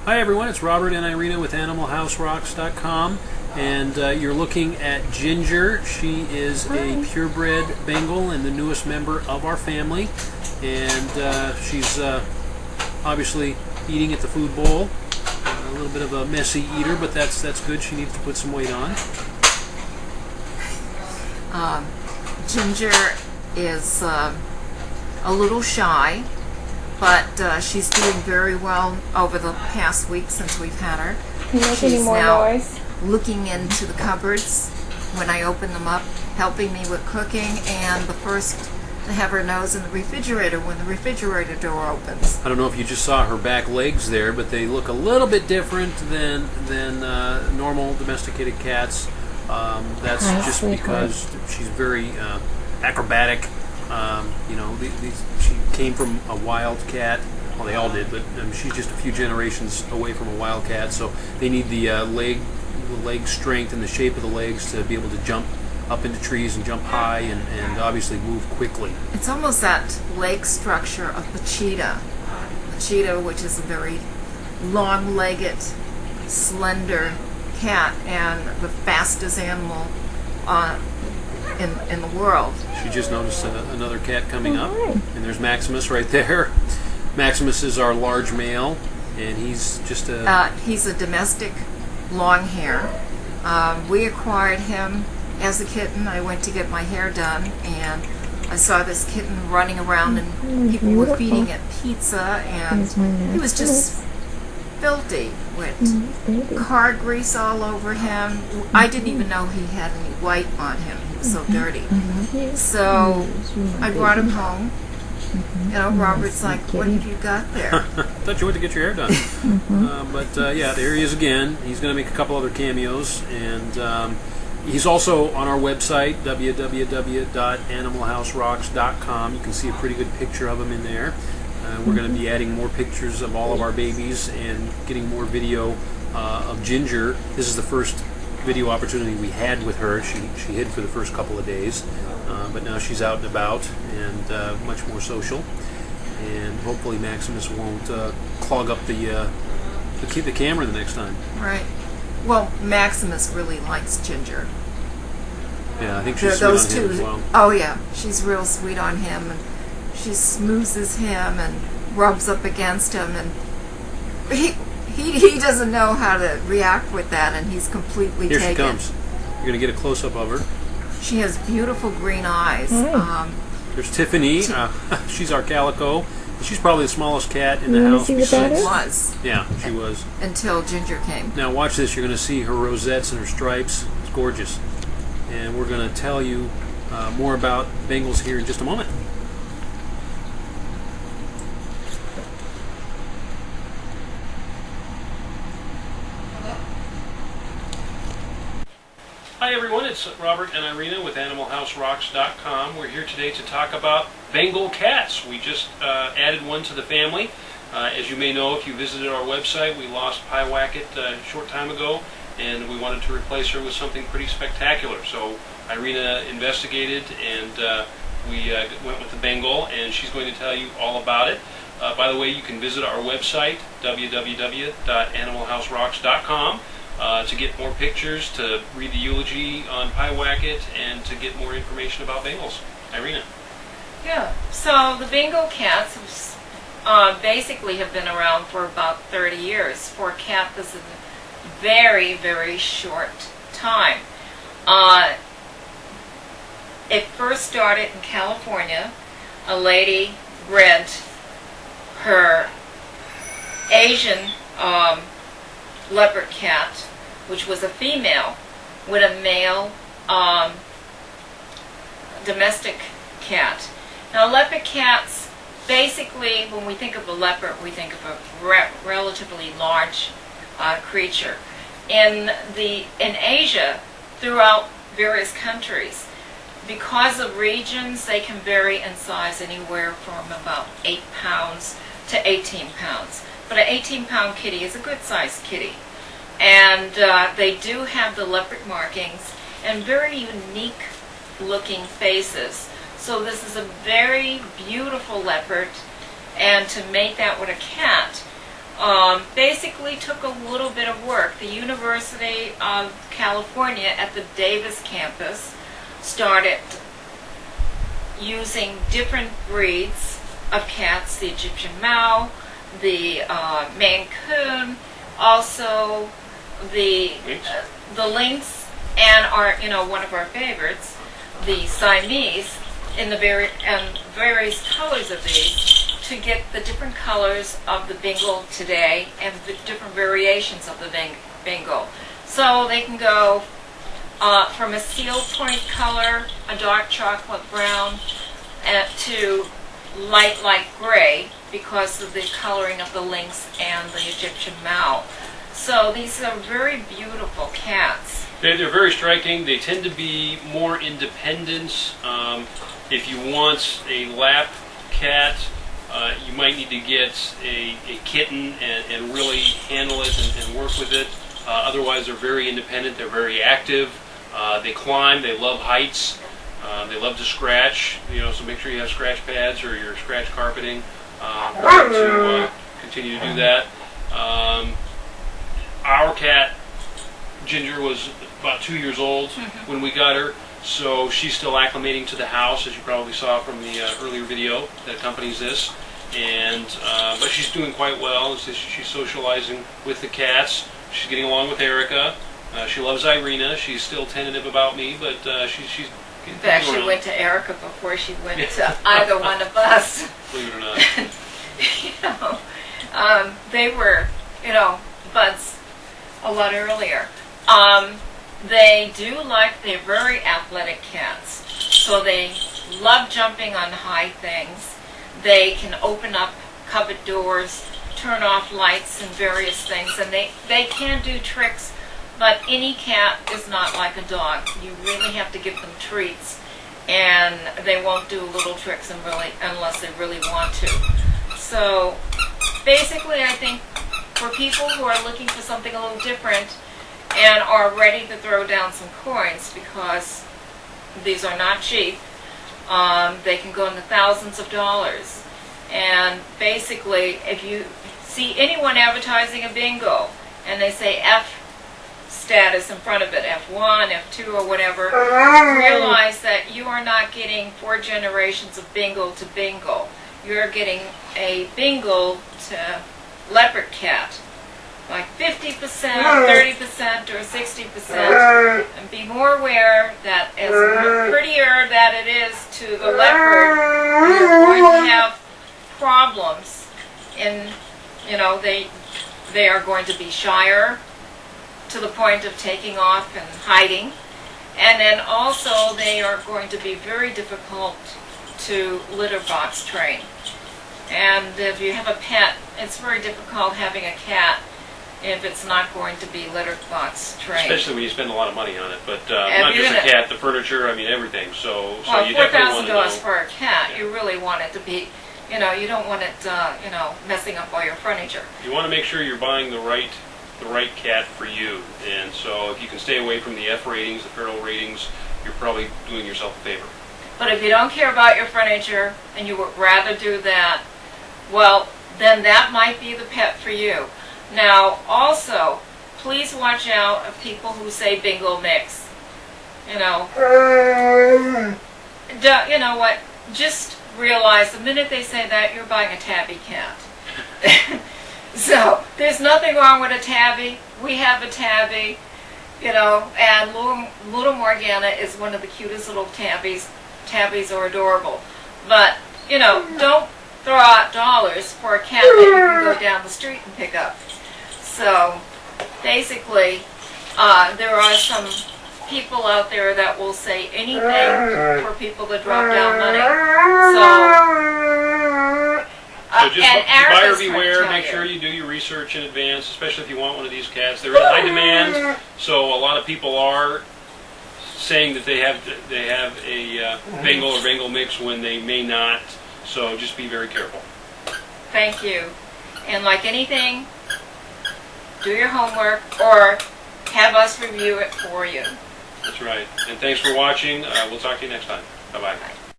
Hi everyone, it's Robert and Irina with AnimalHouseRocks.com, and you're looking at Ginger. She is a purebred Bengal and the newest member of our family, and she's obviously eating at the food bowl. A little bit of a messy eater, but that's good. She needs to put some weight on. Ginger is a little shy, but she's doing very well over the past week since we've had her. Can you make any more noise? Looking into the cupboards when I open them up, helping me with cooking, and the first to have her nose in the refrigerator when the refrigerator door opens. I don't know if you just saw her back legs there, but they look a little bit different than normal domesticated cats. That's just because she's very acrobatic. She came from a wild cat. Well, they all did, but she's just a few generations away from a wild cat, so they need the leg strength and the shape of the legs to be able to jump up into trees and jump high and obviously move quickly. It's almost that leg structure of the cheetah. The cheetah, which is a very long-legged, slender cat and the fastest animal in the world. She just noticed another cat coming up, and there's Maximus right there. Maximus is our large male, and he's just he's a domestic long hair. We acquired him as a kitten. I went to get my hair done, and I saw this kitten running around, and people were feeding it pizza, and he was just filthy with car grease all over him. I didn't even know he had any white on him. He was so dirty. So I brought him home. You know, Robert's like, what have you got there? I thought you went to get your hair done. Yeah, there he is again. He's going to make a couple other cameos, and he's also on our website, www.animalhouserocks.com. You can see a pretty good picture of him in there. We're going to be adding more pictures of all of our babies and getting more video of Ginger. This is the first video opportunity we had with her. She hid for the first couple of days, but now she's out and about and much more social. And hopefully Maximus won't clog up the camera the next time. Right. Well, Maximus really likes Ginger. Yeah, I think she's sweet on him as well. Oh yeah, she's real sweet on him, and she smoozes him and rubs up against him, and he doesn't know how to react with that, and he's completely taken. Here she comes. You're going to get a close-up of her. She has beautiful green eyes. There's Tiffany. She's our calico. She's probably the smallest cat in the house. See what that is? Was. Yeah, she was. Until Ginger came. Now watch this. You're going to see her rosettes and her stripes. It's gorgeous. And we're going to tell you more about Bengals here in just a moment. Hi everyone, it's Robert and Irina with AnimalHouseRocks.com. We're here today to talk about Bengal cats. We just added one to the family. As you may know, if you visited our website, we lost Pyewacket a short time ago, and we wanted to replace her with something pretty spectacular. So Irina investigated, and we went with the Bengal, and she's going to tell you all about it. By the way, you can visit our website, www.animalhouserocks.com. To get more pictures, to read the eulogy on Pyewacket, and to get more information about Bengals. Irina. Yeah, so the Bengal cats basically have been around for about 30 years. For a cat, this is a very, very short time. It first started in California. A lady bred her Asian leopard cat, which was a female, with a male domestic cat. Now, leopard cats, basically, when we think of a leopard, we think of a relatively large creature. In Asia, throughout various countries, because of regions, they can vary in size anywhere from about 8 pounds to 18 pounds. But an 18-pound kitty is a good-sized kitty. And they do have the leopard markings and very unique-looking faces. So this is a very beautiful leopard, and to mate that with a cat, basically took a little bit of work. The University of California at the Davis campus started using different breeds of cats, the Egyptian Mau, the Maine Coon, also the lynx, and one of our favorites, the Siamese, in the various colors of these, to get the different colors of the Bengal today and the different variations of the Bengal. So they can go from a seal point color, a dark chocolate brown, to light gray because of the coloring of the lynx and the Egyptian Mau. So these are very beautiful cats. They're very striking. They tend to be more independent. If you want a lap cat, you might need to get a kitten and really handle it and work with it. Otherwise, they're very independent. They're very active. They climb. They love heights. They love to scratch. So make sure you have scratch pads or your scratch carpeting to continue to do that. Our cat, Ginger, was about 2 years old when we got her, so she's still acclimating to the house, as you probably saw from the earlier video that accompanies this. And but she's doing quite well. She's socializing with the cats. She's getting along with Erica. She loves Irina. She's still tentative about me, but she's in fact, she went to Erica before she went to either one of us. Believe it or not. They were, buds a lot earlier. They're very athletic cats. So they love jumping on high things. They can open up cupboard doors, turn off lights and various things, and they can do tricks. But any cat is not like a dog. You really have to give them treats, and they won't do little tricks unless they really want to. So basically, I think for people who are looking for something a little different and are ready to throw down some coins, because these are not cheap, they can go into thousands of dollars. And basically, if you see anyone advertising a bingo and they say F status in front of it, F1, F2, or whatever, realize that you are not getting 4 generations of bingo to bingo. You're getting a bingo to leopard cat, like 50%, 30%, or 60%. And be more aware that as prettier that it is to the leopard, you're going to have problems in, they are going to be shyer, to the point of taking off and hiding. And then also they are going to be very difficult to litter box train. And if you have a pet, it's very difficult having a cat if it's not going to be litter box trained. Especially when you spend a lot of money on it, but not just a cat, the furniture, everything. So you definitely want to know. $4,000 for a cat, you really want it to be, you don't want it, messing up all your furniture. You want to make sure you're buying the right cat for you, and so if you can stay away from the F ratings, the feral ratings, you're probably doing yourself a favor. But if you don't care about your furniture and you would rather do that, well, then that might be the pet for you. Now, also, please watch out of people who say bingo mix. You know what? Just realize the minute they say that, you're buying a tabby cat. So, there's nothing wrong with a tabby. We have a tabby, and little Morgana is one of the cutest little tabbies. Tabbies are adorable. But, don't throw out dollars for a cat that you can go down the street and pick up. So, basically, there are some people out there that will say anything for people to drop down money. So just buyer beware, make sure you do your research in advance, especially if you want one of these cats. They're in high demand, so a lot of people are saying that they have a Bengal or Bengal mix when they may not, so just be very careful. Thank you. And like anything, do your homework or have us review it for you. That's right. And thanks for watching. We'll talk to you next time. Bye-bye. Bye.